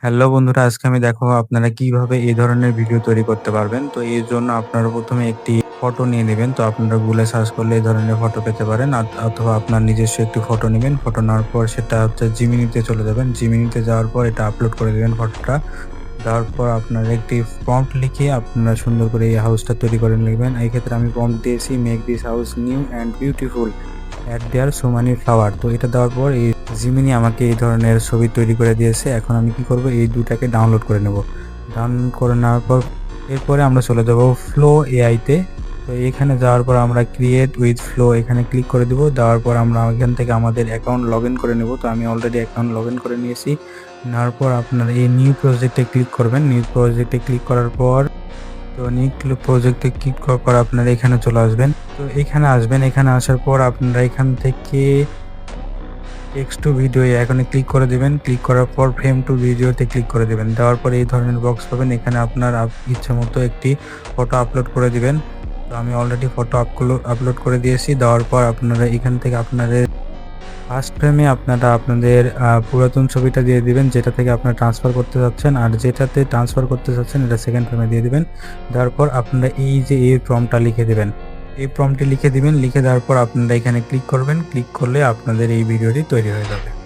Hello বন্ধুরা, আজকে আমি দেখাবো আপনারা কিভাবে এই ধরনের ভিডিও তৈরি করতে পারবেন। তো এর জন্য আপনারা প্রথমে একটি ফটো নিয়ে নেবেন। তো আপনারা গুগলে সার্চ করলে এই ধরনের ফটো পেতে পারেন। অথবা আপনার নিজস্ব একটি ফটো নেবেন। ফটো নেওয়ার পর সেটা হচ্ছে জিমিনিতে চলে যাবেন। জিমিনিতে যাওয়ার পর এটা আপলোড করে দিবেন ফটোটা। দেওয়ার পর আপনার একটি প্রম্পট লিখে আপনারা সুন্দর করে এই হাউসটা তৈরি করে নেবেন। এই ক্ষেত্রে আমি প্রম্পট দিয়েছি, make this house new and beautiful at there so many flower. তো এটা দেওয়ার পর এই জিমিনি আমাকে এই ধরনের ছবি তৈরি করে দিয়েছে। এখন আমি কি করব, এই দুটাকে ডাউনলোড করে নেব। ডাউনলোড করে নেওয়ার পর এরপরে আমরা চলে যাব ফ্লো এআইতে। তো এখানে যাওয়ার পর আমরা ক্রিয়েট উইথ ফ্লো এখানে ক্লিক করে দিব। দেওয়ার পর আমরা এখান থেকে আমাদের অ্যাকাউন্ট লগ ইন করে নেব। তো আমি অলরেডি অ্যাকাউন্ট লগ ইন করে নিয়েছি। নেওয়ার পর আপনারা এই নিউ প্রজেক্টে ক্লিক করবেন। নিউ প্রজেক্টে ক্লিক করার পর নিউ প্রজেক্টে ক্লিক করার পর আপনারা এখানে চলে আসবেন। তো এখানে আসবেন, এখানে আসার পর আপনারা এখান থেকে টেক্সট টু ভিডিও এখানে ক্লিক করে দেবেন। ক্লিক করার পর ফ্রেম টু ভিডিওতে ক্লিক করে দেবেন। দেওয়ার পর এই ধরনের বক্স পাবেন। এখানে আপনার ইচ্ছে মতো একটি ফটো আপলোড করে দিবেন। তো আমি অলরেডি ফটো আপলোড করে দিয়েছি। দেওয়ার পর আপনারা এখান থেকে আপনাদের ফার্স্ট ফ্রেমে আপনারা আপনাদের পুরাতন ছবিটা দিয়ে দিবেন, যেটা থেকে আপনারা ট্রান্সফার করতে চাচ্ছেন, আর যেটাতে ট্রান্সফার করতে চাচ্ছেন এটা সেকেন্ড ফ্রেমে দিয়ে দিবেন। দেওয়ার পর আপনারা এই যে এই প্রম্পটটা লিখে দেবেন। এই প্রম্পটটি লিখে দিবেন। লিখে দেওয়ার পর আপনারা এখানে ক্লিক করবেন। ক্লিক করলে আপনাদের এই ভিডিওটি তৈরি হয়ে যাবে।